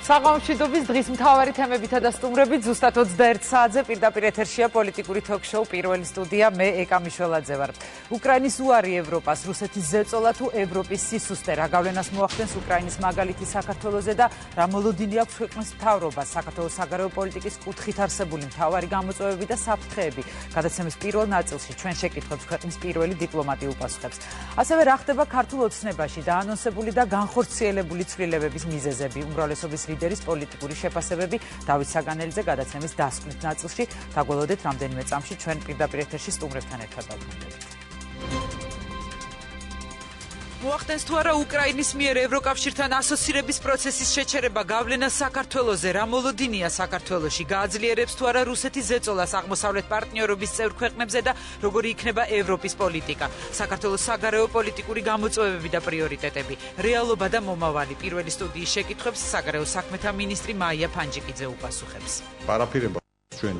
საღამოშიდობის დღის მთავარი თემებითა და სტუმრებით ზუსტად 21 საათზე პირდაპირ ეთერშია პოლიტიკური თოქ-შოუ პირველი სტუდია მე ეკა მიშველაძე ვარ. უკრაინის უარი ევროპას, რუსეთის ზეწოლა თუ ევროპის სისუსტე, რა გავლენას მოახდენს უკრაინის მაგალითი საქართველოზე და რა მოლოდინი აქვს ქვეყნის მთავრობას, საქართველოს საგარეო პოლიტიკის კუთხით არსებული მთავარი გამოწვევები და საფრთხეები. გადაცემის პირველ ნაწილში ჩვენ შეკითხვებს ქვეყნის პირველი დიპლომატი უპასუხებს. ასევე რა ხდება ქართულ ოცნებაში დაანონსებული და განხორციელებული ცვლილებების მიზეზები, უმრავლესობის ლიდერის პოლიტიკური შეფასებები დავით საგანელიძე გადაცემის დასკვნით ნაწილში. დაგველოდეთ რამდენიმე წამში ჩვენ პირდაპირ ეთერში სტუმრებთან ერთად დავბრუნდებით. მოახდენს თუ არა უკრაინის მიერ ევროკავშირთან ასოცირების პროცესის შეჩერება გავლენას საქართველოზე, რა მოლოდინია საქართველოში, გააძლიერებს თუ არა რუსეთის ზეწოლას აღმოსავლეთ პარტნიორობის წევრ ქვეყნებზე და როგორი იქნება ევროპის პოლიტიკა, საქართველოს საგარეო პოლიტიკური გამოწვევები და პრიორიტეტები, რეალობა და მომავალი. პირველი სტუდიის შეკითხვებს საგარეო საქმეთა მინისტრი მაია ფანჯიკიძე უპასუხებს. პარაფირება ჩვენ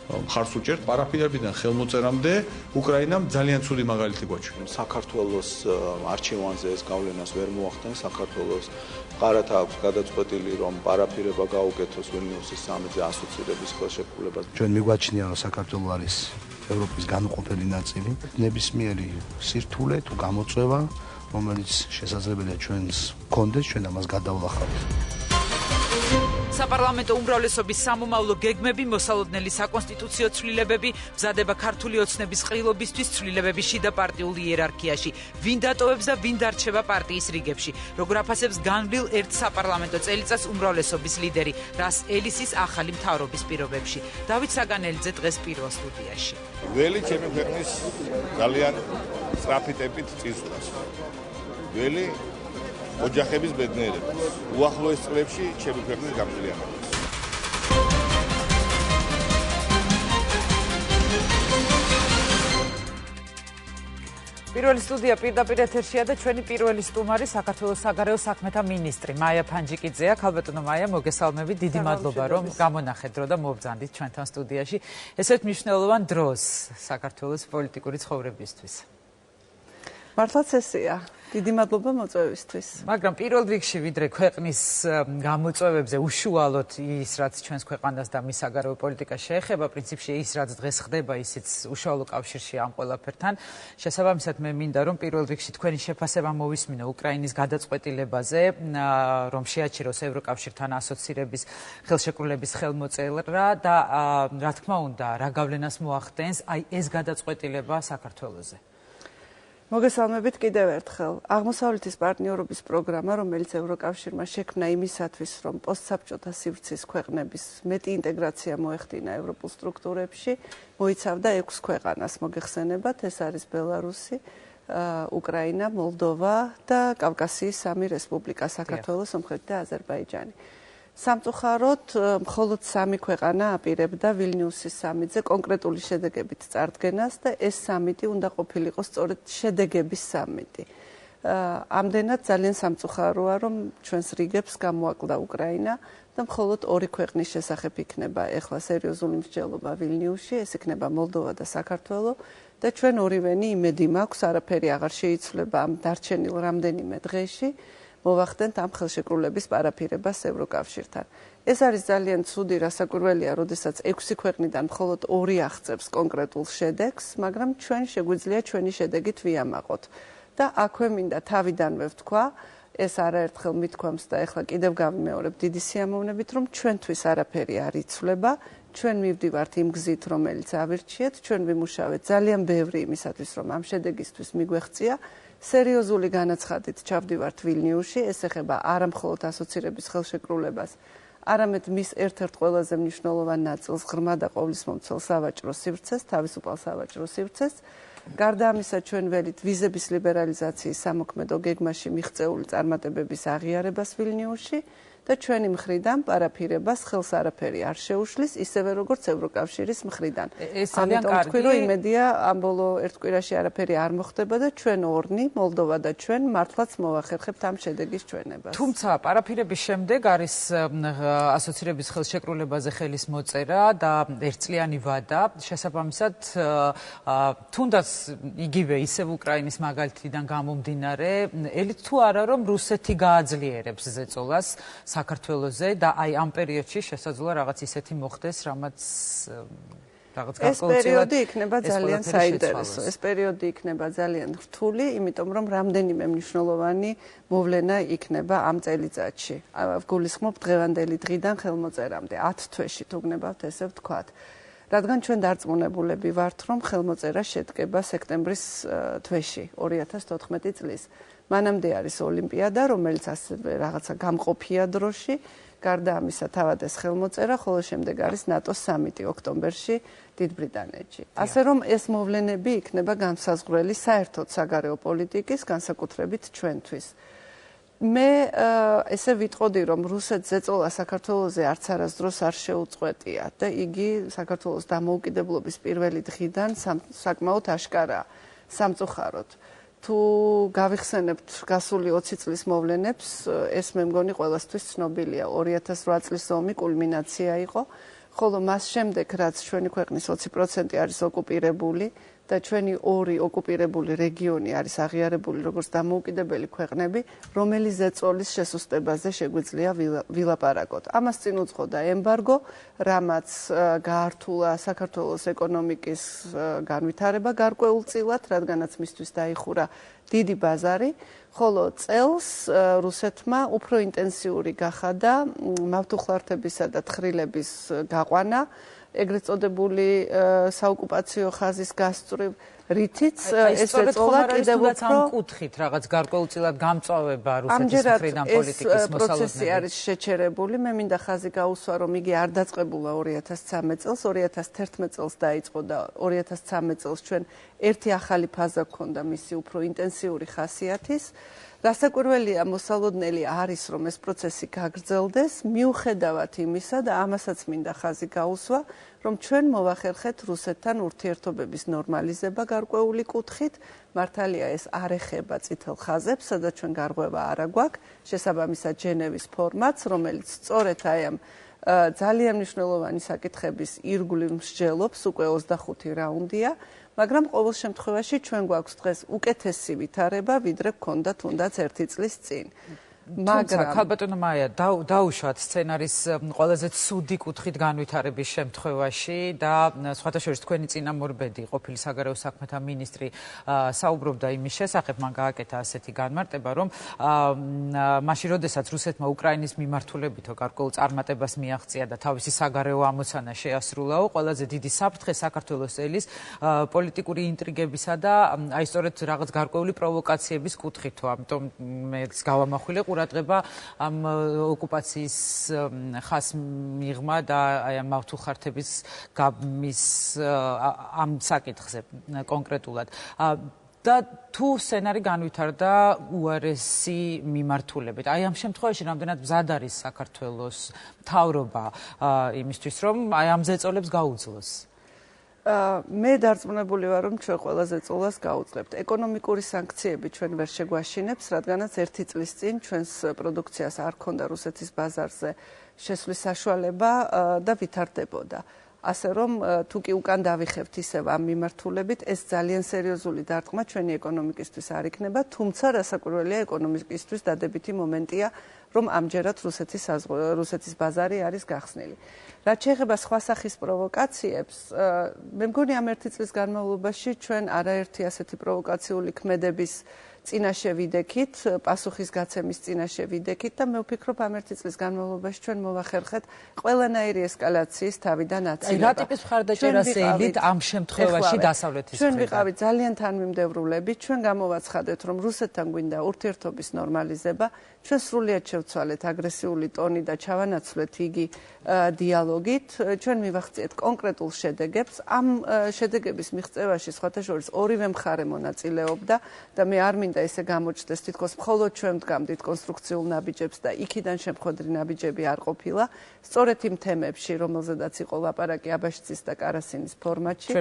მხარს უჭერთ პარაფირებიდან ხელმოწერამდე უკრაინამ ძალიან ცუდი მაგალითი გვაჩვენა. საქართველოს არჩევანზე ეს გავლენას ვერ მოახდენს. საქართველოს ყარათა აქვს გადაწყვეტილი რომ პარაფირება გაუკეთოს ვილნიუსის სამიტზე ასოცირების ხელშეკრულებას. ჩვენ მიგვაჩნია რომ საქართველო არის ევროპის განუყოფელი ნაწილი. ნებისმიერი სირთულე თუ გამოწვევა, რომელიც შესაძლებელია ჩვენს გქონდეს, ჩვენ ამას გადავლახავთ. საპარლამენტო უმრავლესობის სამომავლო გეგმები, მოსალოდნელი საკონსტიტუციო ცვლილებები, მზადება ქართული ოცნების ყრილობისთვის ცვლილებების შიდა პარტიულ იერარქიაში. ვინ დატოვებს და ვინ დარჩება პარტიის რიგებში? როგორ აფასებს განვლილ ერთ საპარლამენტო წელიწადს უმრავლესობის ლიდერი, რას ელისის ახალი მთავრობის პირობებში? დავით საგანელიძე დღეს პირველ სტუდიაში. ველი ჩემი ქვეყნის ძალიან სწრაფი ტემპით წინსვლას. ველი ოჯახების ბედნიერებას, უახლოეს წლებში ჩემი ქვეყნის გამძლეარებას. პირველი სტუდია პირდაპირ ეთერშია და ჩვენი პირველი სტუმარი საქართველოს საგარეო საქმეთა მინისტრი მაია ფანჯიკიძეა. ქალბატონო მაია, მოგესალმებით, დიდი მადლობა რომ გამონახეთ დრო და მობრძანდით ჩვენთან სტუდიაში. ესეთ მნიშვნელოვან დროს საქართველოს პოლიტიკური ცხოვრებისთვის. მართლაც ესეა. დიდი მადლობა მოწვევისთვის. მაგრამ პირველ რიგში ვიდრე ქვეყნის გამოწვევებზე უშუალოდ ის რაც ჩვენს ქვეყანას და მის საგარეო პოლიტიკას შეეხება, პრინციპში ის რაც დღეს ხდება, ისიც უშუალო კავშირში ამ ყველაფერთან. შესაბამისად მე მინდა რომ პირველ რიგში თქვენი შეფასება მოვისმინო უკრაინის გადაწყვეტილებაზე, რომ შეაჩეროს ევროკავშირთან ასოცირების ხელშეკრულების ხელმოწერა და რა თქმა უნდა, რა გავლენას მოახდენს აი ეს გადაწყვეტილება საქართველოზე. მოგესალმებით კიდევ ერთხელ. აღმოსავლეთის პარტნიორობის პროგრამა, რომელიც ევროკავშირმა შექმნა იმისათვის, რომ პოსტსაბჭოთა სივრცის ქვეყნების მეტი ინტეგრაცია მოეხდინა ევროპულ სტრუქტურებში, მოიცავდა 6 ქვეყანას. მოგეხსენებათ, ეს არის ბელარუსი, უკრაინა, მოლდოვა და კავკასიის 3 რესპუბლიკა, საქართველო, სომხეთი და აზერბაიჯანი. სამწუხაროდ, მხოლოდ 3 ქვეყანა აპირებდა ვილნიუსის სამიტზე კონკრეტული შედეგებით წარდგენას და ეს სამიტი უნდა ყოფილიყო სწორედ შედეგების სამიტი. ამდენად ძალიან სამწუხაროა, რომ ჩვენს რიგებს გამოაკლდა უკრაინა და მხოლოდ 2 ქვეყნის შესახებ იქნება ეხლა სერიოზული მსჯელობა ვილნიუსში, ეს იქნება მოლდოვა და საქართველო და ჩვენ ორივენი იმედი მაქვს, არაფერი აღარ შეიცვლება ამ დარჩენილ რამდენიმე დღეში. მოვახდენთ ამ ხელშეკრულების პარაფირებას ევროკავშირთან. ეს არის ძალიან ცუდი, რასაკვირველია, როდესაც 6 ქვეყნიდან მხოლოდ 2 აღწევს კონკრეტულ შედეგს, მაგრამ ჩვენ შეგვიძლია ჩვენი შედეგით ვიამაყოთ. და აქვე მინდა თავიდანვე ვთქვა, ეს არაერთხელ მithქვამს და ეხლა კიდევ გავიმეორებ დიდი სიამოვნებით, რომ ჩვენთვის არაფერი არ იცვლება, ჩვენ მივდივართ იმ გზით, რომელიც ავირჩიეთ, ჩვენ ვიმუშავეთ ძალიან ბევრი იმისათვის, რომ ამ შედეგისთვის მიგვეღწია. სერიოზული განაცხადით ჩავდივართ ვილნიუსში, ეს ეხება არა მხოლოდ ასოცირების ხელშეკრულებას, არამედ მის ერთ-ერთ ყველაზე მნიშვნელოვან ნაწილს, ღრმა და ყოვლისმომცველ სავაჭრო სივრცეს, თავისუფალ სავაჭრო სივრცეს. გარდა ამისა, ჩვენ ველით ვიზების ლიბერალიზაციის სამოქმედო გეგმაში მიღწეული წარმატებების აღიარებას ვილნიუსში და ჩვენი მხრიდან პარაფირებას ხელს არაფერი არ შეუშლის, ისევე როგორც ევროკავშირის მხრიდან. ეს ძალიან კარგი. ამიტომ ვთქვი, რომ იმედია ამ ბოლო ერთ კვირაში არაფერი არ მოხდება და ჩვენ ორნი, მოლდოვა და ჩვენ მართლაც მოვახერხებთ ამ შედეგის ჩვენებას. თუმცა პარაფირების შემდეგ არის ასოცირების ხელშეკრულებაზე ხელის მოწერა და ერთწლიანი ვადა. შესაბამისად, თუნდაც იგივე ისევ უკრაინის მაგალითიდან გამომდინარე, ელით თუ არა რომ რუსეთი გააძლიერებს ზეწოლას საქართველოზე და აი ამ პერიოდში შესაძლოა რაღაც ისეთი მოხდეს, რამაც ეს პერიოდი იქნება ძალიან საინტერესო. ეს პერიოდი იქნება ძალიან რთული, იმიტომ რომ რამდენიმე მნიშვნელოვანი მოვლენა იქნება ამ წელიწადში. გულისხმობ დღევანდელი დღიდან ხელმოწერამდე 10 თვეში თუ გნებავთ ესე ვთქვათ. რადგან ჩვენ დარწმუნებულები ვართ, რომ ხელმოწერა შედგება სექტემბრის თვეში 2014 წლის. მანამდე არის ოლიმპიადა, რომელიც ასევე რაღაცა გამყოფია დროში. გარდა ამისა თავად ეს ხელმოწერა, ხოლო შემდეგ არის ნატოს სამიტი ოქტომბერში დიდ ბრიტანეთში. ასე რომ ეს მოვლენები იქნება განსაზღვრელი საერთოდ საგარეო პოლიტიკის, განსაკუთრებით ჩვენთვის. მე ესე ვიტყოდი, რომ რუსეთს ზეწოლა საქართველოზე არც არასდროს არ შეუწყვეტია და იგი საქართველოს დამოუკიდებლობის პირველი დღიდან საკმაოდ აშკარაა სამწუხაროდ. თუ გავიხსენებთ გასული 20 წლის მოვლენებს, ეს მე მგონი ყველასთვის ცნობილია. 2008 წლის ომი კულმინაცია იყო, ხოლო მას შემდეგ, რაც ჩვენი ქვეყნის 20% არის ოკუპირებული და ჩვენი ორი ოკუპირებული რეგიონი არის აღიარებული როგორც დამოუკიდებელი ქვეყნები, რომელი ზეწოლის შესუსტებაზე შეგვიძლია ვილაპარაკოთ. ამას წინ უძღოდა ემბარგო, რამაც გაართულა საქართველოს ეკონომიკის განვითარება გარკვეულწილად, რადგანაც მისთვის დაიხურა დიდი ბაზარი, ხოლო წელს რუსეთმა უფრო ინტენსიური გახადა მავთუხლართებისა და თხრილების გაყვანა, ეგრეთ წოდებული საოკუპაციო ხაზის გასწვრივ, რითიც ეს ზეწოლა კიდევ უფრო კუთხით რაღაც გარკვეულწილად გამწვავება რუსეთის მხრიდან პოლიტიკის მოსალოდნელი. პროცესი არის შეჩერებული. მე მინდა ხაზი გაუსვა, რომ იგი არ დაწყებულა 2013 წელს, 2011 წელს დაიწყო და 2013 წელს ჩვენ ერთი ახალი ფაზა გქონდა მისი უფრო ინტენსიური ხასიათის. რასაკვირველია მოსალოდნელი არის, რომ ეს პროცესი გაგრძელდეს, მიუხედავად იმისა და ამასაც მინდა ხაზი გაუსვა, რომ ჩვენ მოვახერხეთ რუსეთთან ურთიერთობების ნორმალიზება გარკვეული კუთხით, მართალია ეს არ ეხება წითელ ხაზებს, სადაც ჩვენ გარღვევა არ აგვაქვს, შესაბამისად ჟენევის ფორმატს, რომელიც სწორედ აი ამ ძალიან მნიშვნელოვანი საკითხების ირგვლივ მსჯელობს, უკვე 25 რაუნდია, მაგრამ ყოველ შემთხვევაში ჩვენ გვაქვს დღეს უკეთესი ვითარება, ვიდრე გქონდა თუნდაც 1 წლის წინ. მაგრამ ქალბატონო მაია, დაუშვათ სცენარის ყველაზე ცუდი კუთხით განვითარების შემთხვევაში და სხვათა შორის თქვენი წინამორბედი, ყოფილი საგარეო საქმეთა მინისტრი საუბრობდა იმის შესახებ, მან გააკეთა ასეთი განმარტება, რომ მაშინ, როდესაც რუსეთმა უკრაინის მიმართულებითო გარკვეულ წარმატებას მიაღწია და თავისი საგარეო ამოცანა შეასრულაო, ყველაზე დიდი საფრთხე საქართველოს ელის პოლიტიკური ინტრიგებისა და აი სწორედ რაღაც გარკვეული პროვოკაციების კუთხითო, ამიტომ მე გავამახვილე ყურადღება ამ ოკუპაციის ხაზს მიღმა და აი ამ მავთუხლართების გამის ამ საკითხზე კონკრეტულად. და თუ სცენარი განვითარდა უარესი მიმართულებით. აი ამ შემთხვევაში რამდენად მზად არის საქართველოს მთავრობა იმისთვის, რომ აი ამ ზეწოლებს გაუძლოს? მე დარწმუნებული ვარ, რომ ჩვენ ყველა ზეწოლას გაუძლებთ. ეკონომიკური სანქციები ჩვენ ვერ შეგვაშინებს, რადგანაც 1 წლის წინ ჩვენს პროდუქციას არ ქონდა რუსეთის ბაზარზე შესვლის საშუალება და ვითარდებოდა. ასე რომ თუ კი უკან დავიხებთ ისევ ამ მიმართულებით, ეს ძალიან სერიოზული დარტყმა ჩვენი ეკონომიკისთვის არ იქნება, თუმცა რასაკვირველია ეკონომიკისთვის დადებითი მომენტია, რომ ამჯერად რუსეთის ბაზარი არის გახსნილი. რაც შეეხება სხვა სახის პროვოკაციებს, მე მგონი ამ 1 წლის განმავლობაში ჩვენ არაერთი ასეთი პროვოკაციული ქმედების წინაშე ვიდექით, პასუხისგაცემის წინაშე ვიდექით და მე ვფიქრობ ამ 1 წლის განმავლობაში ჩვენ მოვახერხეთ ყველანაირი ესკალაციის თავიდან აცილება. რა ტიპის მხარდაჭერას ელით ამ შემთხვევაში დასავლეთის მხრიდან? ჩვენ ვიყავით ძალიან თანმიმდევრულები, ჩვენ გამოვაცხადეთ, რომ რუსეთთან გვინდა ურთიერთობის ნორმალიზება, ჩვენ სრულიად შევცვალეთ აგრესიული ტონი და ჩავანაცვლეთ იგი დიალოგით, ჩვენ მივახციეთ კონკრეტულ შედეგებს. ამ შედეგების მიღწევაში სხვათა შორის ორივე მხარე მონაწილეობდა და მე არ მინდა ესე გამოჩნდეს, თითქოს მხოლოდ ჩვენ ვდგამდით კონსტრუქციულ ნაბიჯებს და იქიდან შემხოდრი ნაბიჯები არ ყოფილა. სწორედ იმ თემებში, რომელზედაც იყო ლაპარაკი აბაშცის და კარასინის ფორმატში,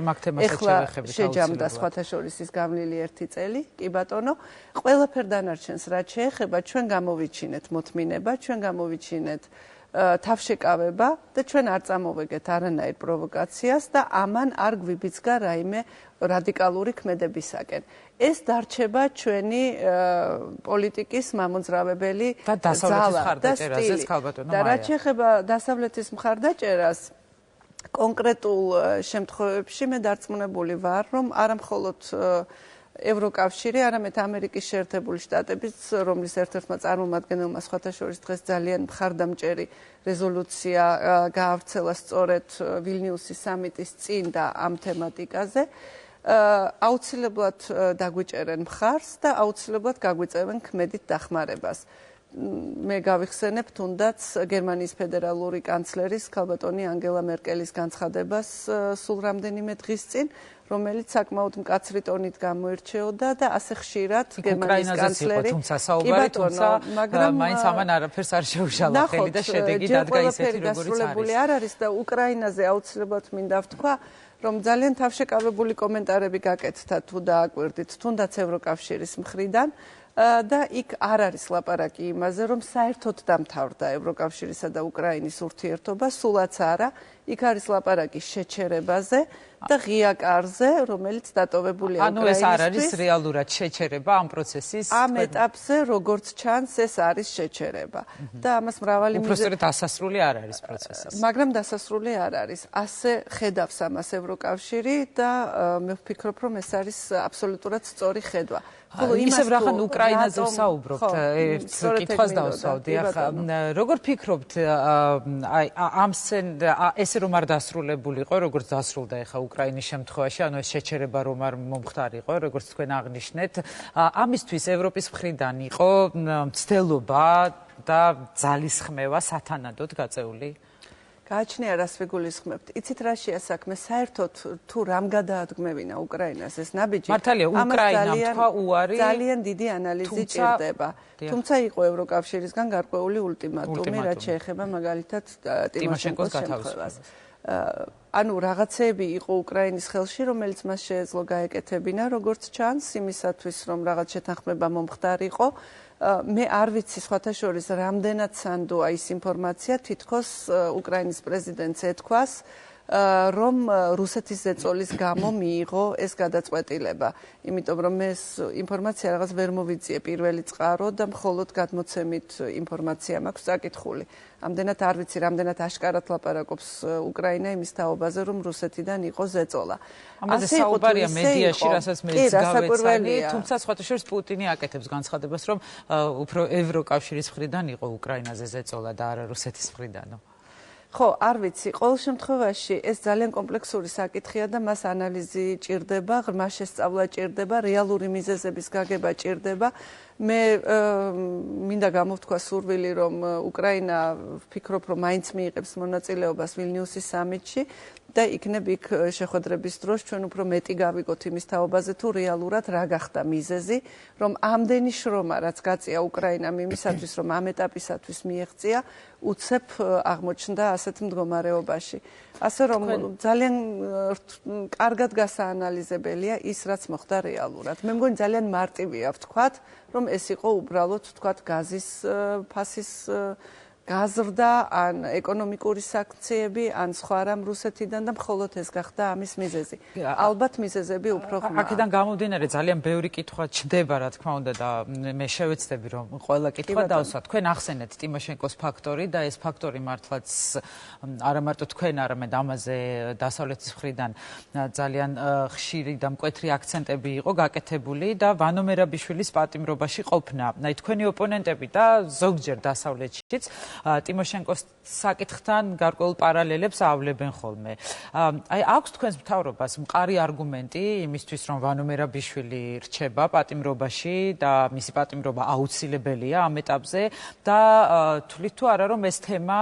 ეხლა შეჯამდა სხვათა შორის ის გავლილი 1 წელი, კი ბატონო, ყველაფერ დანარჩენს, რაც შეეხება, ჩვენ გამოვიჩინეთ მოთმინება, ჩვენ გამოვიჩინეთ თავშეკავება და ჩვენ არ წამოვეგეთ არანაირ პროვოკაციას და ამან არ გვიბიძგა რაიმე რადიკალური ქმედებისაკენ. ეს დარჩება ჩვენი პოლიტიკის მამოძრავებელი ძალა და სტილი. და რაც შეეხება დასავლეთის მხარდაჭერას, კონკრეტულ შემთხვევებში მე დარწმუნებული ვარ, რომ არა მხოლოდ ევროკავშირი, არამედ ამერიკის შეერთებული შტატებიც, რომლის ერთ-ერთმა წარმომადგენელმა სხვათა შორის დღეს ძალიან მხარდამჭერი რეზოლუცია გაავრცელა სწორედ ვილნიუსის სამიტის წინ და ამ თემატიკაზე, აუცილებლად დაგვიჭერენ მხარს და აუცილებლად გაგვიწევენ ქმედით დახმარებას. მე გავიხსენებ თუნდაც გერმანიის ფედერალური კანცლერის ქალბატონი ანგელა მერკელის განცხადებას სულ რამდენიმე დღის წინ, რომელიც საკმაოდ მკაცრი ტონით გამოირჩეოდა და ასე ხშირად გერმანიის კანცლერი თუმცა საუბარი მაგრამ მაინც ამან არაფერს არ შეუშალა ხელი და შედეგი დადგა ისეთი როგორიც არის. არ არის და უკრაინაზე აუცილებლად მინდა ვთქვა, რომ ძალიან თავშეკავებული კომენტარები გაკეთდა თუ დააკვირდით თუნდაც ევროკავშირის მხრიდან და იქ არ არის ლაპარაკი იმაზე, რომ საერთოდ დამთავრდა ევროკავშირისა და უკრაინის ურთიერთობა, სულაც არა, იქ არის ლაპარაკი შეჩერებაზე და ღია კარზე, რომელიც დატოვებულია უკრაინისთვის. ანუ ეს არ არის რეალურად შეჩერება ამ პროცესის? ამ ეტაპზე, როგორც ჩანს, ეს არის შეჩერება. და ამას მრავალი უბრალოდ დასასრული არ არის პროცესის. მაგრამ დასასრული არ არის. ასე ხედავს ამას ევროკავშირი და მე ვფიქრობ, რომ ეს არის აბსოლუტურად სწორი ხედვა. ისევ რახან უკრაინაზე ვსაუბრობთ, ერთ კითხვას დავსვავდი. ახლა როგორ ფიქრობთ, ესე რომ არ დასრულებულიყო, როგორც დასრულდა ახლა უკრაინის შემთხვევაში, ანუ ეს შეჩერება რომ არ მომხდარიყო, როგორც თქვენ აღნიშნეთ, ამისთვის ევროპის მხრიდან იყო მცდელობა და ძალისხმევა სათანადოდ გაწეული? გააჩნია რას ვიგულისხმებთ. იცით რა შეასაქმე, საერთოდ თუ რამ გადაადგმევინა უკრაინას ეს ნაბიჯი, მართალია უკრაინამ თქვა უარი, ძალიან დიდი ანალიზი ჭირდება. თუმცა იყო ევროკავშირისგან გარკვეული ულტიმატუმი, რაც შეეხება მაგალითად ტიმოშენკოს შეთავაზებას. ანუ რაღაცები იყო უკრაინის ხელში, რომელიც მას შეეძლო გაეკეთებინა, როგორც ჩანს, იმისათვის რომ რაღაც შეთანხმება მომხდარიყო. მე არ ვიცი სხვათა შორის რამდენად სანდოა ის ინფორმაცია, თითქოს უკრაინის პრეზიდენტს ეთქვას, რომ რუსეთის ზეწოლის გამო მიიღო ეს გადაწყვეტილება. იმიტომ რომ ეს ინფორმაცია რაღაც ვერ მოვიძიე პირველი წყარო და მხოლოდ გადმოცემით ინფორმაცია მაქვს წაკითხული. ამდენად არ ვიცი, რამდენად აშკარად ლაპარაკობს უკრაინა იმის თაობაზე, რომ რუსეთიდან იყო ზეწოლა. ამაზე საუბარია მედიაში, რასაც მეც გავეცანი, თუმცა სხვათა შორის პუტინი აკეთებს განცხადებას, რომ უფრო ევროკავშირის მხრიდან იყო უკრაინაზე ზეწოლა და არა რუსეთის მხრიდანო. ხო, არ ვიცი, ყოველ შემთხვევაში ეს ძალიან კომპლექსური საკითხია და მას ანალიზი ჭირდება, ღრმა შესწავლა ჭირდება, რეალური მიზეზების გაგება ჭირდება. მე მინდა გამოვთქვა სურვილი, რომ უკრაინა ვფიქრობ, რომ მაინც მიიღებს მონაწილეობას ვილნიუსის სამიტში და იქნებ იქ შეხვედრების დროს ჩვენ უფრო მეტი გავიგოთ იმის თაობაზე, თუ რეალურად რა გახდა მიზეზი, რომ ამდენი შრომა, რაც გაწია უკრაინამ იმისათვის, რომ ამ ეტაპისათვის მიეღწია, უცებ აღმოჩნდა ასეთ მდგომარეობაში. ასე რომ ძალიან კარგად გასაანალიზებელია ის, რაც მოხდა რეალურად. მე მგონი ძალიან მარტივია ვთქვათ, რომ ეს იყო უბრალოდ ვთქვათ გაზის ფასის გაზრდა, ან ეკონომიკური სანქციები, ან სხვა რამ რუსეთიდან და მხოლოდ ეს გახდა ამის მიზეზი. ალბათ მიზეზები უფრო ღრმაა. აქედან გამომდინარე ძალიან ბევრი კითხვა ჩდება, რა თქმა უნდა და მე შევეცდები რომ ყველა კითხვა დავსვათ. თქვენ ახსენეთ ტიმოშენკოს ფაქტორი და ეს ფაქტორი მართლაც არა მარტო თქვენ, არამედ ამაზე დასავლეთის მხრიდან ძალიან ხშირი და მკვეთრი აქცენტები იყო გაკეთებული და ვანო მერაბიშვილის პატიმრობაში ყოფნა. აი თქვენი ოპონენტები და ზოგჯერ დასავლეთშიც ტიმოშენკოს საკითხთან გარკვეულ პარალელებს ავლებენ ხოლმე. აი აქვს თქვენს მთავრობას მყარი არგუმენტი იმისთვის, რომ ვანო მერაბიშვილი რჩება პატიმრობაში და მისი პატიმრობა აუცილებელია ამ ეტაპზე და თვლით თუ არა, რომ ეს თემა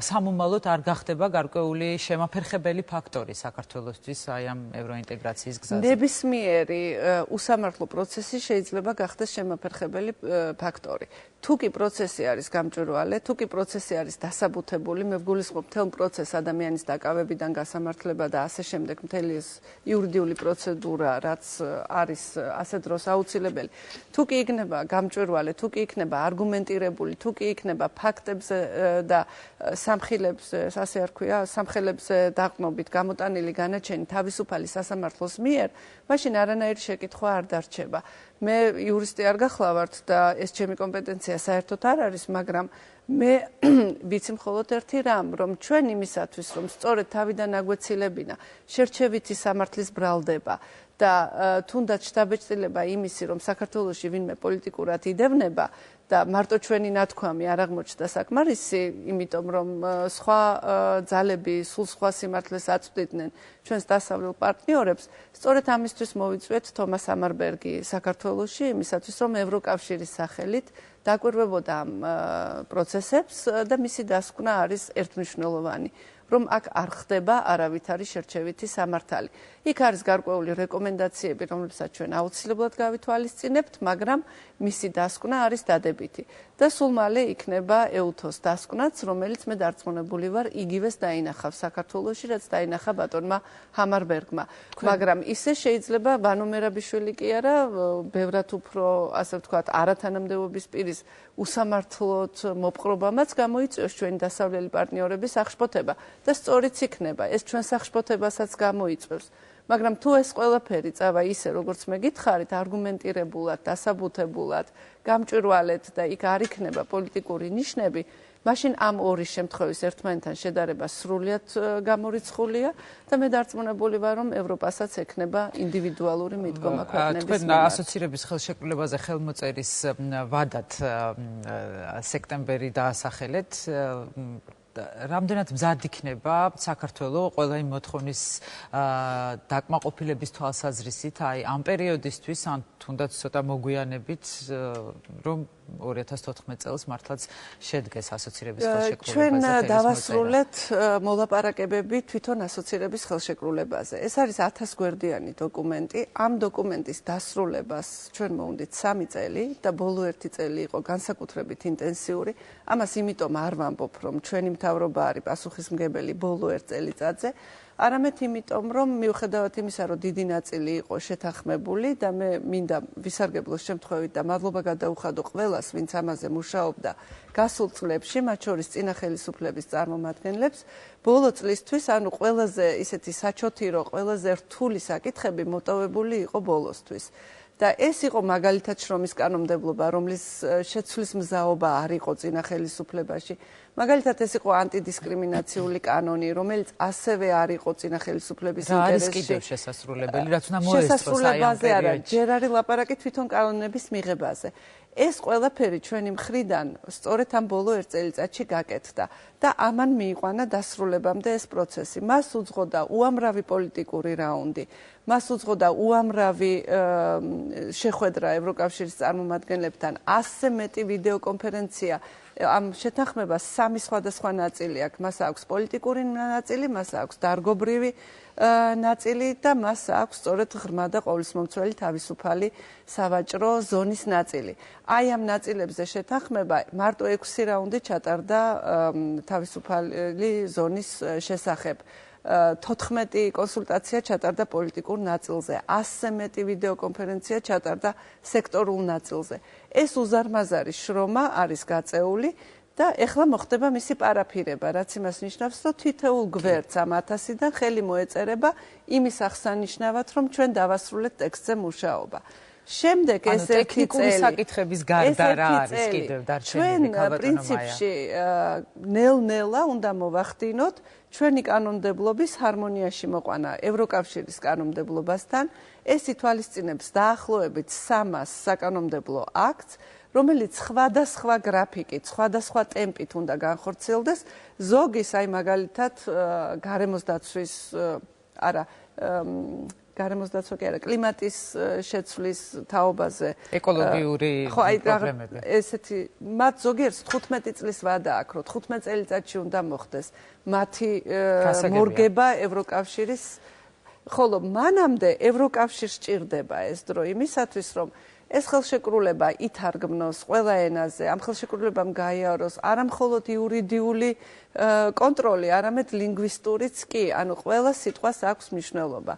სამომავლოდ არ გახდება გარკვეული შემაფერხებელი ფაქტორი საქართველოსთვის აი ამ ევროინტეგრაციის გზაზე. ნებისმიერი უსამართლო პროცესი შეიძლება გახდეს შემაფერხებელი ფაქტორი. თუ კი პროცესი არის გამჭვირვალე, თუ კი პროცესი არის დასაბუთებული, მე ვგულისხმობ მთელ პროცესს ადამიანის დაკავებიდან გასამართლება და ასე შემდეგ მთელი ეს იურიდიული პროცედურა, რაც არის ასე დროს აუცილებელი. თუ კი იქნება გამჭვირვალე, თუ კი იქნება არგუმენტირებული, თუ კი იქნება ფაქტებზე და სამხილებზე, ასე არ ქვია, სამხელებზე დაყრდნობით გამოტანილი განაჩენი თავისუფალი სასამართლოს მიერ, მაშინ არანაირი შეკითხვა არ დარჩება. მე იურისტი არ გახლავართ და ეს ჩემი კომპეტენცია საერთოდ არ არის, მაგრამ მე ვიცი მხოლოდ ერთი რამ, რომ ჩვენ იმისათვის, რომ სწორედ თავიდან აგვეცილებინა შერჩევითი სამართლის ბრალდება და თუნდაც შთაბეჭდილება იმისი, რომ საქართველოში ვინმე პოლიტიკურად იდევნება და მარტო ჩვენი ნათქვამი არ აღმოჩნდა საკმარისი, იმიტომ რომ სხვა ძალები სულ სხვა სიმართლეს აწვდიდნენ ჩვენს დასავლელ პარტნიორებს, სწორედ ამისთვის მოვიწვიეთ თომას ამარბერგი საქართველოში, იმისათვის რომ ევროკავშირის სახელით დაკვირვებოდა ამ პროცესებს და მისი დასკვნა არის ერთმნიშვნელოვანი, რომ აქ არ ხდება არავითარი შერჩევითი სამართალი. იქ არის გარკვეული რეკომენდაციები, რომლებსაც ჩვენ აუცილებლად გავითვალისწინებთ, მაგრამ მისი დასკვნა არის დადებითი. და სულ მალე იქნება EUTHO-ს დასკვნაც, რომელიც მე დარწმუნებული ვარ, იგივეს დაინახავს საქართველოში, რაც დაინახა ბატონმა ჰამარბერგმა. მაგრამ ისე შეიძლება ვანო მერაბიშვილი კი არა, ბევრად უფრო, ასე ვთქვათ, არათანამდებობის პირის უსამართლოდ მოპყრობამაც გამოიწვევს ჩვენი დასავლელი პარტნიორების აღშფოთება და სწორიც იქნება, ეს ჩვენს აღშფოთებასაც გამოიწვევს. მაგრამ თუ ეს ყველაფერი წავა ისე, როგორც მე გითხარით, არგუმენტირებულად, დასაბუთებულად, გამჭვირვალედ და იქ არ იქნება პოლიტიკური ნიშნები, მაშინ ამ ორი შემთხვევის ერთმანეთთან შედარება სრულიად გამორიცხულია და მე დარწმუნებული ვარ, რომ ევროპასაც ექნება ინდივიდუალური მიდგომა ქვეყნების თქვენ ასოცირების ხელშეკრულებაზე ხელმოწერის ვადად სექტემბერი დაასახელეთ. რამდენად მზად იქნება საქართველოს ყველა იმ მოთხოვნის დაკმაყოფილების თვალსაზრისით, აი ამ პერიოდისთვის, ან თუნდაც ცოტა მოგვიანებით, რომ 2014 წელს მართლაც შედგეს ასოცირების ხელშეკრულებაზე. ჩვენ დავასრულეთ მოლაპარაკებები თვითონ ასოცირების ხელშეკრულებაზე. ეს არის 1000 გვერდიანი დოკუმენტი. ამ დოკუმენტის დასრულებას ჩვენ მოვუნდით 3 წელი და ბოლო 1 წელი იყო განსაკუთრებით ინტენსიური. ამას იმიტომ არ ვამბობ, რომ ჩვენი მთავრობა არის პასუხისმგებელი ბოლო 1 წელიწადზე. არამედ იმიტომ, რომ მიუხედავად იმისა, რომ დიდი ნაწილი იყო შეთანხმებული და მე მინდა ვისარგებლოს შემთხვევით და მადლობა გადაუხადო ყველას, ვინც ამაზე მუშაობდა გასულ წლებში, მათ შორის წინა ხელისუფლების წარმომადგენლებს, ბოლო წლისთვის, ანუ ყველაზე ისეთი საჩოთირო, ყველაზე რთული საკითხები მოტოვებული იყო ბოლოსთვის. და ეს იყო მაგალითად შრომის კანონმდებლობა, რომლის შეცვლის მზაობა არ იყო წინა ხელისუფლებაში. მაგალითად ეს იყო ანტიდისკრიმინაციული კანონი, რომელიც ასევე არ იყო წინა ხელისუფლების ინტერესში. არის კიდევ შესასრულებელი, რაც უნდა მოესწროს აი ამ პერიოდში. ჯერ არის ლაპარაკი თვითონ კანონების მიღებაზე. ეს ყველაფერი ჩვენი მხრიდან სწორედ ამ ბოლო 1 წელიწადში გაკეთდა და ამან მიიყვანა დასრულებამდე ეს პროცესი. მას უძღოდა უამრავი პოლიტიკური რაუნდი, მას უძღოდა უამრავი შეხვედრა ევროკავშირის წარმომადგენლებთან, 100-ზე მეტი ვიდეოკონფერენცია. ამ შეთანხმებას 3 სხვადასხვა ნაწილი აქვს. მას აქვს პოლიტიკური ნაწილი, მას აქვს დარგობრივი ნაწილი და მას აქვს სწორედ ღრმა და ყოვლისმომცველი თავისუფალი სავაჭრო ზონის ნაწილი. აი ამ ნაწილებზე შეთანხმება მარტო 6 რაუნდი ჩატარდა თავისუფალი ზონის შესახებ. 14 კონსულტაცია ჩატარდა პოლიტიკურ ნაწილზე, 100-ზე მეტი ვიდეოკონფერენცია ჩატარდა სექტორულ ნაწილზე. ეს უზარმაზარი შრომა არის გაწეული და ეხლა მოხდება მისი პარაფირება, რაც იმას ნიშნავს, რომ თითოეულ გვერდს ამ 1000-დან ხელი მოეწერება იმის აღსანიშნავად, რომ ჩვენ დავასრულეთ ტექსტზე მუშაობა. შემდეგ ეს ტექნიკური საკითხების გარდა რა არის კიდევ დარჩენილი ქალბატონო მაია? პრინციპში ნელ-ნელა უნდა მოვახდინოთ ჩვენი კანონმდებლობის ჰარმონიაში მოყვანა ევროკავშირის კანონმდებლობასთან. ეს ითვალისწინებს დაახლოებით 300 საკანონმდებლო აქტს, რომელიც სხვადასხვა გრაფიკით, სხვადასხვა ტემპით უნდა განხორციელდეს. ზოგის, აი მაგალითად, გარემოს დაცვის, არა, გარემოს დაცვა კი არა, კლიმატის შეცვლის თაობაზე, ეკოლოგიური პრობლემები. ესეთი, მათ ზოგიერთს 15 წლის ვადა აქვს, რომ 15 წელიწადში უნდა მოხდეს მათი მორგება ევროკავშირის, ხოლო მანამდე ევროკავშირს სჭირდება ეს დრო იმისათვის, რომ ეს ხელშეკრულება ითარგმნოს ყველა ენაზე, ამ ხელშეკრულებამ გაიაროს არა მხოლოდ იურიდიული კონტროლი, არამედ ლინგვისტურიც კი, ანუ ყველა სიტყვას აქვს მნიშვნელობა.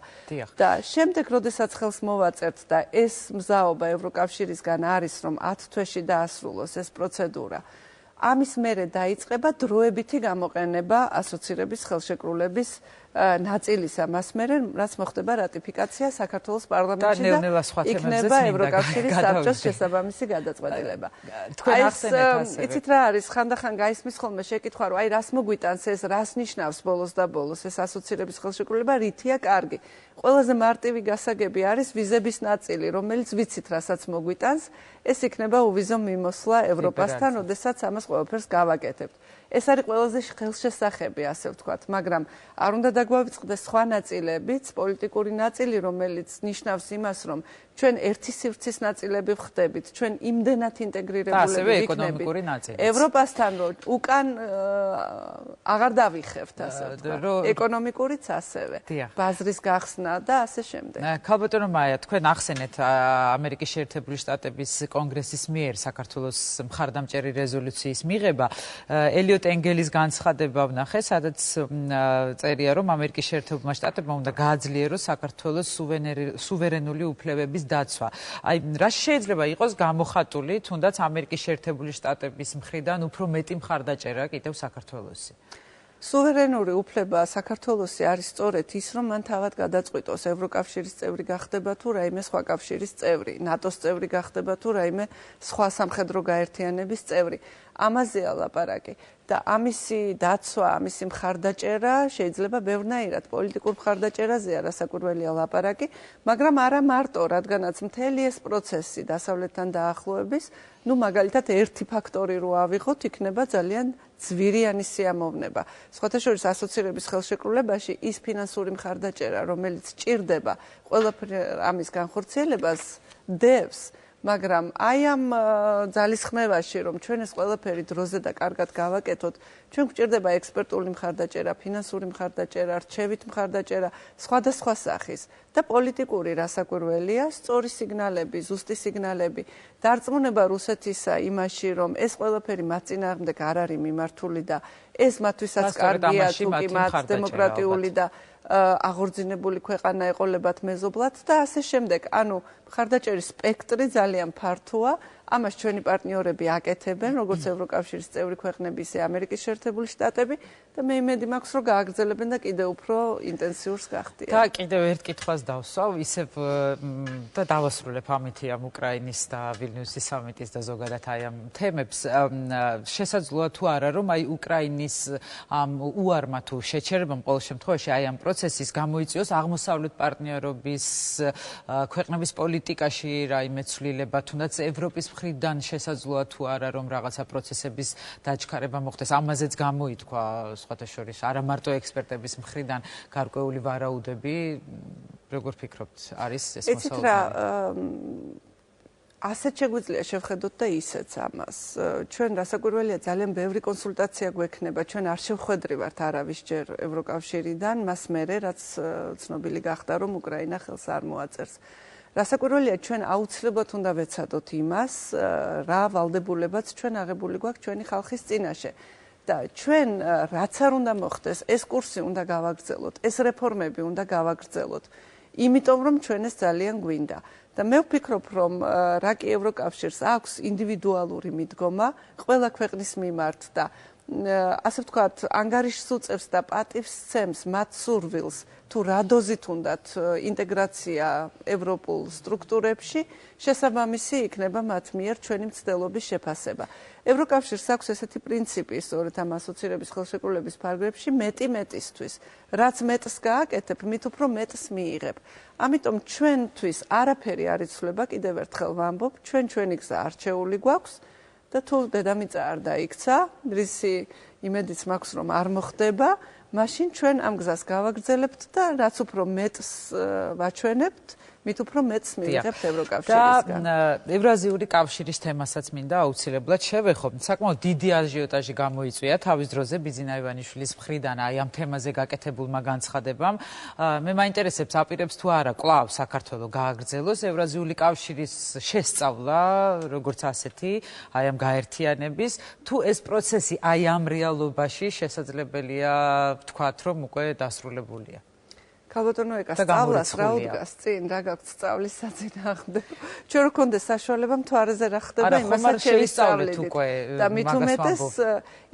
და შემდეგ, როდესაც ხელს მოვაწერთ და ეს მზაობა ევროკავშირისგან არის, რომ 10 თვეში დაასრულოს ეს პროცედურა, ამის მერე დაიწყება დროებითი გამოყენება ასოცირების ხელშეკრულების ნაწილისა მას მერე, რაც მოხდება რატიფიკაცია საქართველოს პარლამენტში და იქნება ევროკავშირის საბჭოს შესაბამისი გადაწყვეტილება. იცით რა არის, ხანდახან გაისმის ხოლმე შეკითხვა, რომ აი რას მოგვიტანს ეს, რას ნიშნავს ბოლოს და ბოლოს ეს ასოცირების ხელშეკრულება, რითია კარგი. ყველაზე მარტივი გასაგები არის ვიზების ნაწილი, რომელიც ვიცით რასაც მოგვიტანს, ეს იქნება უვიზო მიმოსვლა ევროპასთან, როდესაც ამას ყველაფერს გავაკეთებთ. ეს არის ყველაზე ხელშესახები, ასე ვთქვათ, მაგრამ არ უნდა დაგვავიწყდეს სხვა ნაწილებიც, პოლიტიკური ნაწილი, რომელიც ნიშნავს იმას, რომ ჩვენ ერთი სივრცის ნაწილები ვხდებით, ჩვენ იმდენად ინტეგრირებულები ვიქნებით ევროპასთან, რომ უკან აღარ დავიხევთ, ასე ვთქვათ, ეკონომიკურიც ასევე, ბაზრის გახსნა და ასე შემდეგ. ქალბატონო მაია, თქვენ ახსენეთ ამერიკის შეერთებული შტატების კონგრესის მიერ საქართველოს მხარდამჭერი რეზოლუციის მიღება, ელიოტ ენგელის განცხადება ვნახე, სადაც წერია, რომ ამერიკის შეერთებულმა შტატებმა უნდა გააძლიეროს საქართველოს სუვერენული უფლებების დაცვა. აი, რა შეიძლება იყოს გამოხატული, თუნდაც ამერიკის შეერთებული შტატების მხრიდან უფრო მეტი მხარდაჭერა კიდევ საქართველოსი? სუვერენური უფლება საქართველოსი არის სწორედ ის, რომ მან თავად გადაწყვიტოს ევროკავშირის წევრი გახდება თუ რაიმე სხვა კავშირის წევრი, ნატოს წევრი გახდება თუ რაიმე სხვა სამხედრო გაერთიანების წევრი. ამაზეა ლაპარაკი და ამისი დაცვა, ამისი მხარდაჭერა შეიძლება ბევრნაირად პოლიტიკურ მხარდაჭერაზეა, რასაკვირველია ლაპარაკი, მაგრამ არა მარტო, რადგანაც მთელი ეს პროცესი დასავლეთთან დაახლოების, ну მაგალითად ერთი ფაქტორი რო ავიღოთ, იქნება ძალიან ძვირიანი სიამოვნება. სხვათა შორის ასოცირების ხელშეკრულებაში ის ფინანსური მხარდაჭერა, რომელიც ჭირდება ყველაფერი ამის განხორციელებას, დევს, მაგრამ აი ამ ძალისხმევაში, რომ ჩვენ ეს ყველაფერი დროზე და კარგად გავაკეთოთ, ჩვენ გვჭირდება ექსპერტული მხარდაჭერა, ფინანსური მხარდაჭერა, რჩევით მხარდაჭერა, სხვადასხვა სახის და პოლიტიკური რასაკვირველია, სწორი სიგნალები, ზუსტი სიგნალები, დარწმუნება რუსეთისა იმაში, რომ ეს ყველაფერი მათ წინააღმდეგ არ არის მიმართული და ეს მათთვისაც კარგია, თუ კი მათ დემოკრატიული და აღორძინებული ქვეყანა ეყოლებათ მეზობლად და ასე შემდეგ. ანუ მხარდაჭერის სპექტრი ძალიან ფართოა. ამას ჩვენი პარტნიორები აკეთებენ, როგორც ევროკავშირის წევრი ქვეყნები, ისე ამერიკის შეერთებული შტატები და მე იმედი მაქვს, რომ გააგრძელებენ და კიდევ უფრო ინტენსიურს გახდიან. და კიდევ ერთ კითხვას დავსვავ, ისევ და დავასრულებ ამითი ამ უკრაინის და ვილნიუსის სამიტის და ზოგადად აი ამ თემებს. შესაძლოა თუ არა, რომ აი უკრაინის ამ უარმა თუ შეჩერებამ ყოველ შემთხვევაში აი ამ პროცესის გამოიწვიოს აღმოსავლეთ პარტნიორობის ქვეყნების პოლიტიკაში რაიმე ცვლილება, თუნდაც ევროპის მხრიდან შესაძლოა თუ არა, რომ რაღაცა პროცესების დაჩქარება მოხდეს. ამაზეც გამოითქვა სხვათა შორის არა მარტო ექსპერტების მხრიდან გარკვეული ვარაუდები. როგორ ფიქრობთ, არის ეს მოსავალე? ასეთ შეგვიძლია შევხედოთ და ისეც ამას. ჩვენ რასაკვირველია ძალიან ბევრი კონსულტაცია გვექნება, ჩვენ არ შევხვედრივართ არავისჯერ ევროკავშირიდან, მას მერე რაც ცნობილი გახდა, რომ უკრაინა ხელს არ მოაწერს. რასაკვირველია, ჩვენ აუცილებლად უნდა ვეცადოთ იმას, რა ვალდებულებაც ჩვენ აღებული გვაქვს ჩვენი ხალხის წინაშე. და ჩვენ რაც არ უნდა მოხდეს, ეს კურსი უნდა გავაგრძელოთ, ეს რეფორმები უნდა გავაგრძელოთ. იმიტომ რომ ჩვენ ეს ძალიან გვინდა. და მე ვფიქრობ, რომ რა კი ევროკავშირს აქვს ინდივიდუალური მიდგომა ყველა ქვეყნის მიმართ და ასე ვთქვათ, ანგარიშს უწევს და პატივს სცემს მათ სურვილს, თუ რა დოზით უნდათ ინტეგრაცია ევროპულ სტრუქტურებში, შესაბამისი იქნება მათ მიერ ჩვენი მცდელობის შეფასება. ევროკავშირს აქვს ესეთი პრინციპი, სწორედ ამ ასოცირების ხელშეკრულების ფარგლებში, მეტი მეტისთვის. რაც მეტს გააკეთებ, მით უფრო მეტს მიიღებ. ამიტომ ჩვენთვის არაფერი არ იცვლება, კიდევ ერთხელ ვამბობ, ჩვენი გზა არჩეული გვაქვს და თუ დედამიწა არ დაიქცა, რისი იმედიც მაქვს, რომ არ მოხდება, მაშინ ჩვენ ამ გზას გავაგრძელებთ და რაც უფრო მეტს ვაჩვენებთ, მით უფრო მეტს მივიღებთ ევროკავშირისგან. და ევრაზიული კავშირის თემასაც მინდა აუცილებლად შევეხოთ. საკმაოდ დიდი აჟიოტაჟი გამოიწვია თავის დროზე ბიძინა ივანიშვილის მხრიდან აი ამ თემაზე გაკეთებულმა განცხადებამ. მე მაინტერესებს აპირებს თუ არა კვლავ საქართველოს გააგრძელოს ევრაზიული კავშირის შესწავლა, როგორც ასეთი, აი ამ გაერთიანების, თუ ეს პროცესი აი ამ რეალობაში შესაძლებელია ვთქვათ, რომ უკვე დასრულებულია. ქალბატონო ეკა სწავლას რა უდგას წინ, რა გაქვთ სწავლის საწინააღმდეგო. ჩვენ რო გქონდეს საშუალება მთვარეზე რა ხდება, იმასაც შევისწავლეთ უკვე. და მით უმეტეს,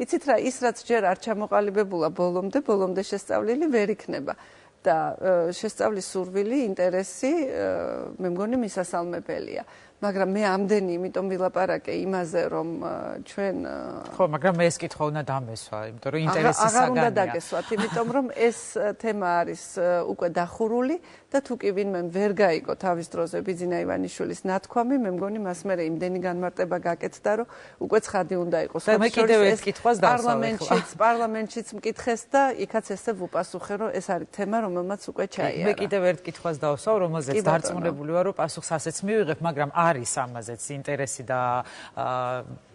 იცით რა, ის რაც ჯერ არ ჩამოყალიბებულა ბოლომდე შესწავლილი ვერ იქნება. და შესწავლის სურვილი, ინტერესი, მე მგონი მისასალმებელია. მაგრამ მე ამდენი იმიტომ ვილაპარაკე იმაზე, რომ ჩვენ ხო, მაგრამ მე ეს კითხვა უნდა დამესვა, იმიტომ რომ ინტერესი საგანია. აღარ უნდა დაგესვათ, იმიტომ რომ ეს თემა არის უკვე დახურული და თუ კი ვინმე ვერ გაიგო თავის დროზე ბიძინა ივანიშვილის ნათქვამი, მე მგონი მას მერე იმდენი განმარტება გაკეთდა, რომ უკვე ცხადი უნდა იყოს. და მე კიდევ ერთ კითხვას დავსვავ. პარლამენტშიც მკითხეს და იქაც ესე ვუპასუხე, რომ ეს არის თემა, რომელმაც უკვე ჩაიარა. მე კიდევ ერთ კითხვას დავსვავ, რომელზეც დარწმუნებული ვარ, რომ პასუხს ასეც მივიღებ, მაგრამ არის ამაზეც ინტერესი და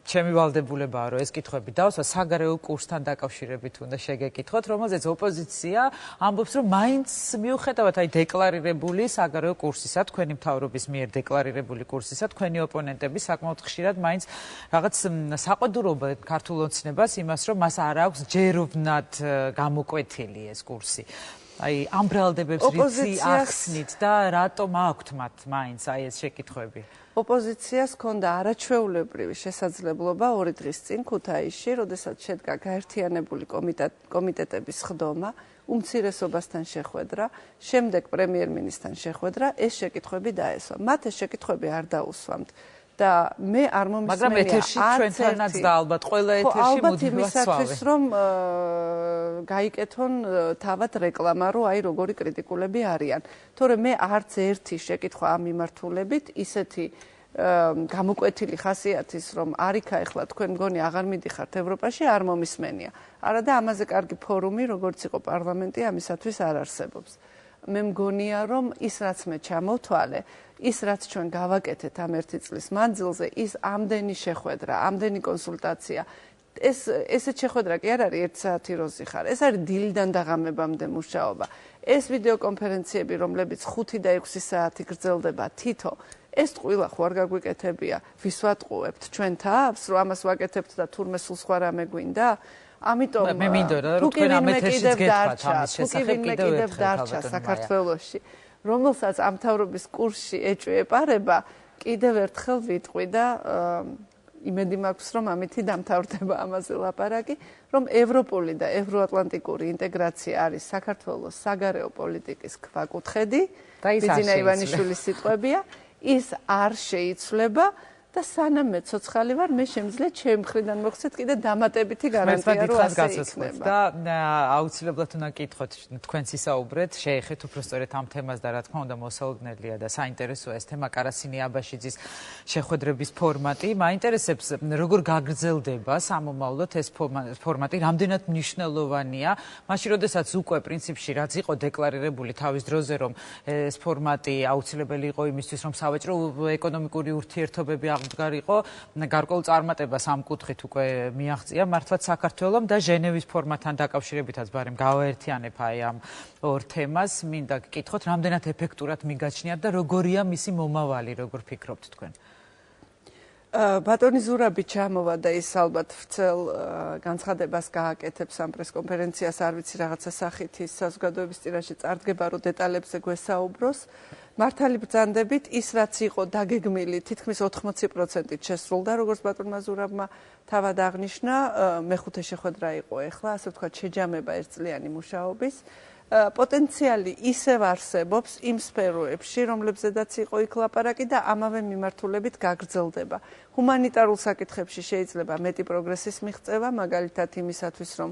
ჩემი ვალდებულებაა, რომ ეს კითხვები დავსვა საგარეო კურსთან დაკავშირებით უნდა შეგეკითხოთ, რომელზეც ოპოზიცია ამბობს, რომ მაინც მიუხედავად აი დეკლარირებული საგარეო კურსისა, თქვენი მთავრობის მიერ დეკლარირებული კურსისა, თქვენი ოპონენტები საკმაოდ ხშირად მაინც რაღაც საყვედურობა ქართულ ოცნებას იმას, რომ მას არ აქვს ჯეროვნად გამოკვეთილი ეს კურსი. აი ამ ბრალდებებს რიცი ახსნით და რატომ აქვთ მათ მაინც აი ეს შეკითხვები? ოპოზიციას ჰქონდა არაჩვეულებრივი შესაძლებლობა 2 დღის წინ ქუთაისში, როდესაც შედგა გაერთიანებული კომიტეტების ხდომა, უმცირესობასთან შეხვედრა, შემდეგ პრემიერ-მინისტრთან შეხვედრა, ეს შეკითხვები დაესვა. მათ ეს შეკითხვები არ დაუსვამთ. და მე არ მომისმენია მაგრამ ეთერში ჩვენთანაც და ალბათ ყველა ეთერში მოდივასვავე. იმისათვის რომ გაიკეთონ თავად რეკლამა, რომ აი როგორი კრიტიკულები არიან. თორე მე არც ერთი შეკითხვა ამ მიმართულებით ისეთი გამოკვეთილი ხასიათის, რომ არიქა ეხლა თქვენ მგონი აღარ მიდიხართ ევროპაში, არ მომისმენია. არა და ამაზე კარგი ფორუმი, როგორც იყო პარლამენტი, ამისათვის არ არსებობს. მე მგონია, რომ ის რაც მე ჩამოვთვალე, ის რაც ჩვენ გავაკეთეთ ამ 1 წლის მანძილზე, ის ამდენი შეხვედრა, ამდენი კონსულტაცია, ესეთ შეხვედრა კი არ არის 1 საათი როზი ხარ, ეს არის დილიდან და ღამებამდე მუშაობა. ეს ვიდეო კონფერენციები, რომლებიც 5 და 6 საათი გრძელდება თითო, ეს ტყუილა ხო არ გაგვიკეთებია, ვის ვატყუებთ ჩვენ თავს, რომ ამას ვაკეთებთ და თურმე სულ სხვა რამე გვინდა? ამიტომ მე მინდოდა რომ თქვენ ამ ეთერშიც გეთქვათ ამის შესახებ კიდევ დარჩა საქართველოში, რომელსაც ამ მთავრობის კურსში ეჭვეპარება, კიდევ ერთხელ ვიტყვი და იმედი მაქვს, რომ ამითი დამთავრდება ამაზე ლაპარაკი, რომ ევროპული და ევროატლანტიკური ინტეგრაცია არის საქართველოს საგარეო პოლიტიკის ქვაკუთხედი, ბიძინა ივანიშვილის სიტყვებია, ის არ შეიცვლება და სანამ მე ცოცხალი ვარ, მე შემიძლია ჩემ მხრიდან მოხსეთ კიდე დამატებითი გარანტია, რომ ასე იქნება. და აუცილებლად უნდა გკითხოთ თქვენს ისაუბრეთ, შეეხეთ უფრო სწორედ ამ თემას და რა თქმა უნდა მოსაუგნელია და საინტერესოა ეს თემა კარასინი აბაშიძის შეხვედრების ფორმატი. მაინტერესებს როგორ გაგრძელდება სამომავლოდ ეს ფორმატი, რამდენად მნიშვნელოვანია, მაშინ როდესაც უკვე პრინციპში რაც იყო დეკლარირებული თავის დროზე, რომ ეს ფორმატი აუცილებელი იყო იმისთვის, რომ სავაჭრო ეკონომიკური ურთიერთობები აღდგარიყო, გარკვეულ წარმატებას ამ კუთხით უკვე მიაღწია მართლაც საქართველომ და ჟენევის ფორმატთან დაკავშირებითაც ბარემ გავაერთიანებ აი ამ ორ თემას, მინდა გკითხოთ, რამდენად ეფექტურად მიგაჩნიათ და როგორია მისი მომავალი, როგორ ფიქრობთ თქვენ? ბატონი ზურაბი ჩამოვა და ის ალბათ ვრცელ განცხადებას გააკეთებს ამ პრესკონფერენციას, არ ვიცი რაღაცა სახით ის საზოგადოების წინაშე წარდგება, რომ დეტალებზე გვესაუბროს. მართალი ბრძანდებით ის რაც იყო დაგეგმილი თითქმის 80%-ით შესრულდა, როგორც ბატონმა ზურაბმა თავად აღნიშნა, მეხუთე შეხვედრა იყო ეხლა, ასე ვთქვათ, შეჯამება ერთწლიანი მუშაობის. პოტენციალი ისევ არსებობს იმ სფეროებში, რომლებზედაც იყო იქ ლაპარაკი და ამავე მიმართულებით გაგრძელდება. ჰუმანიტარულ საკითხებში შეიძლება მეტი პროგრესის მიღწევა, მაგალითად იმისათვის, რომ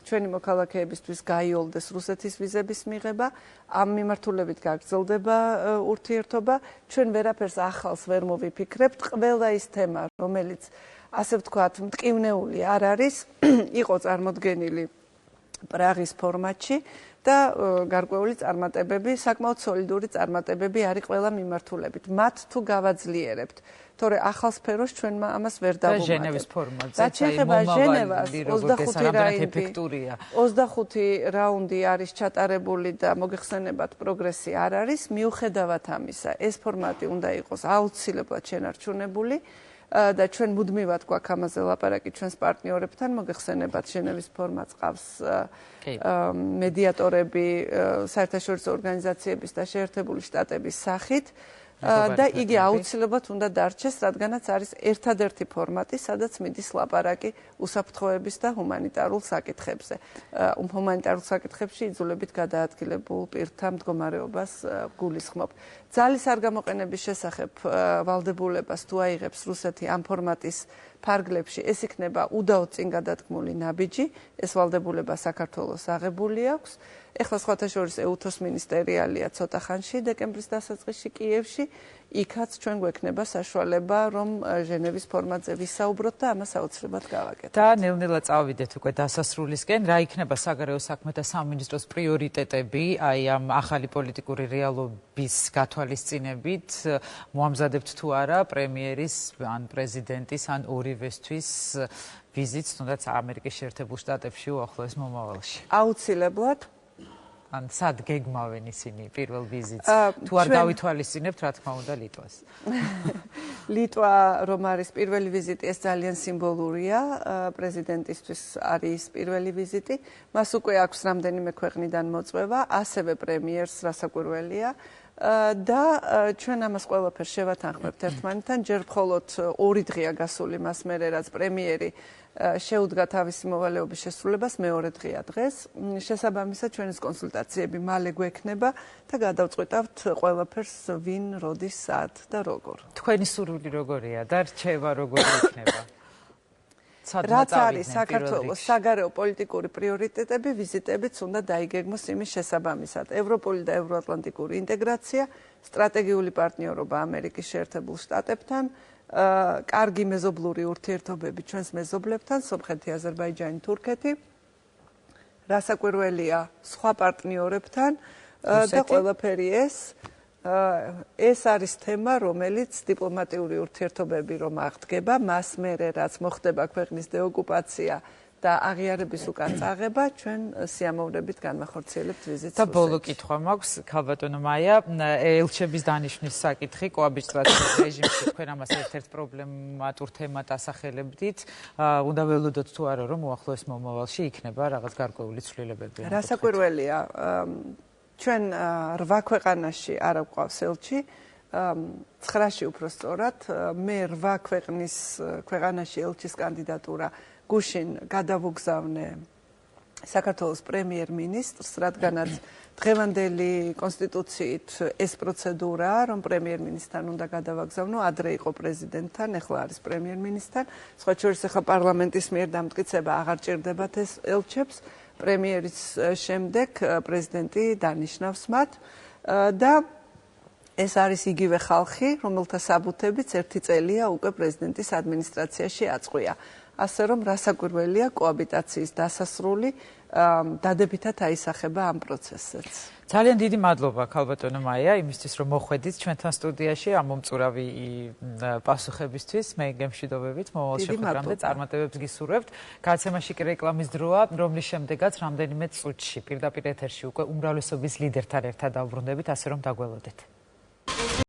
ჩვენი მოქალაქეებისთვის გაიოლდეს რუსეთის ვიზების მიღება, ამ მიმართულებით გაგრძელდება ურთიერთობა. ჩვენ ვერაფერს ახალს ვერ მოვიფიქრებთ, ყველა ის თემა, რომელიც ასე ვთქვათ, მტკივნეული არ არის, იყო წარმოდგენილი პრაღის ფორმატში და გარკვეული წარმატებები, საკმაოდ სოლიდური წარმატებები არის ყველა მიმართულებით. მათ თუ გავაძლიერებთ, თორე ახალ სფეროს ჩვენმა ამას ვერ დავუმატებთ. და ჟენევის ფორმატზე, რაც შეეხება ჟენევას, 25 რაუნდი არის ჩატარებული და მოგეხსენებათ პროგრესი არ არის. მიუხედავად ამისა, ეს ფორმატი უნდა იყოს აუცილებლად შენარჩუნებული. და ჩვენ მუდმივად გვაქვს ამაზე ლაპარაკი ჩვენს პარტნიორებთან, მოგეხსენებათ ჟენევის ფორმატს ყავს მედიატორები, საერთაშორისო ორგანიზაციების და შეერთებული შტატების სახით და იგი აუცილებლად უნდა დარჩეს, რადგანაც არის ერთადერთი ფორმატი, სადაც მიდის ლაპარაკი უსაფრთხოების და ჰუმანიტარულ საკითხებზე. ჰუმანიტარულ საკითხებში იძულებით გადაადგილებულ პირთა მდგომარეობას გულისხმობ. ძალის არ გამოყენების შესახებ ვალდებულებას თუ აიღებს რუსეთი ამ ფორმატის ფარგლებში, ეს იქნება უდაოდ წინ გადადგმული ნაბიჯი, ეს ვალდებულება საქართველოს აღებული აქვს. ეხლა სხვათა შორის ეუთოს მინისტერიალია ცოტა ხანში, დეკემბრის დასაწყისში კიევში, იქაც ჩვენ გვექნება საშუალება, რომ ჟენევის ფორმატზე ვისაუბროთ და ამას აუცილებლად გავაკეთებთ. და ნელ-ნელა წავიდეთ უკვე დასასრულისკენ, რა იქნება საგარეო საქმეთა სამინისტროს პრიორიტეტები, აი ამ ახალი პოლიტიკური რეალობის გათვალისწინებით, მოამზადებთ თუ არა პრემიერის ან პრეზიდენტის ან ორივესთვის ვიზიტს, თუნდაც ამერიკის შეერთებულ შტატებში უახლოეს მომავალში. აუცილებლად ან სად გეგმავენ ისინი პირველ ვიზიტს? თუ არ გავითვალისწინებთ, რა თქმა უნდა, ლიტვას. ლიტვა რომ არის პირველი ვიზიტი, ეს ძალიან სიმბოლურია, პრეზიდენტისთვის არის პირველი ვიზიტი. მას უკვე აქვს რამდენიმე ქვეყნიდან მოწვევა, ასევე პრემიერს რასაკვირველია. და ჩვენ ამას ყველაფერს შევათანხმებთ ერთმანეთთან, ჯერ მხოლოდ 2 დღეა გასული მას მერე, რაც პრემიერი შეუდგა თავისი მოვალეობის შესრულებას, მეორე დღეა დღეს. შესაბამისად, ჩვენს კონსულტაციები მალე გვექნება და გადავწყვეტავთ ყველაფერს ვინ, როდის, სად და როგორ. თქვენი სურვილი როგორია და რჩევა როგორი იქნება? რაც არის საქართველოს საგარეო პოლიტიკური პრიორიტეტები, ვიზიტებიც უნდა დაიგეგმოს იმის შესაბამისად. ევროპული და ევროატლანტიკური ინტეგრაცია, სტრატეგიული პარტნიორობა ამერიკის შეერთებულ შტატებთან, კარგი მეზობლური ურთიერთობები ჩვენს მეზობლებთან, სომხეთი, აზერბაიჯანი, თურქეთი, რასაკვირველია სხვა პარტნიორებთან და ყველაფერი ეს არის თემა, რომელიც დიპლომატიური ურთიერთობები რომ აღდგება, მას მერე რაც მოხდება ქვეყნის დეოკუპაცია და აღიარების უკან წაღება, ჩვენ სიამოვნებით განვახორციელებთ ვიზიტს. და ბოლო კითხვა მაქვს, ქალბატონო მაია, ელჩების დანიშვნის საკითხი კოაბიტაციის რეჟიმში, თქვენ ამას ერთ-ერთ პრობლემატურ თემად ასახელებდით. უნდა ველოდოთ თუ არა, რომ უახლოეს მომავალში იქნება რაღაც გარკვეული ცვლილებები? რასაკვირველია, ჩვენ 8 ქვეყანაში არ გვყავს ელჩი, 9-ში უფრო სწორად, მე 8 ქვეყანაში ელჩის კანდიდატურა გუშინ გადავუგზავნე საქართველოს პრემიერ-მინისტრს, რადგანაც დღევანდელი კონსტიტუციით ეს პროცედურაა, რომ პრემიერ-მინისტრთან უნდა გადავაგზავნო, ადრე იყო პრეზიდენტთან, ეხლა არის პრემიერ-მინისტრთან, სხვა შორის ეხლა პარლამენტის მიერ დამტკიცება აღარ ჭირდებათ ეს ელჩებს, პრემიერის შემდეგ პრეზიდენტი დანიშნავს მათ და ეს არის იგივე ხალხი, რომელთა საბუთებიც 1 წელია უკვე პრეზიდენტის ადმინისტრაციაში აწყვია. ასე რომ რასაკვირველია კოაბიტაციის დასასრული დადებითად აისახება ამ პროცესსაც. ძალიან დიდი მადლობა ქალბატონო მაია იმისთვის რომ მოხვედით ჩვენთან სტუდიაში ამ მომწურავი პასუხებისთვის. მე გემშვიდობებით მომავალ შეხვედრამდე წარმატებებს გისურვებთ. გადაცემაში კი რეკლამის დროა, რომლის შემდეგაც რამდენიმე წუთში პირდაპირ ეთერში უკვე უმრავლესობის ლიდერთან ერთად დავბრუნდებით, ასე რომ დაგველოდეთ.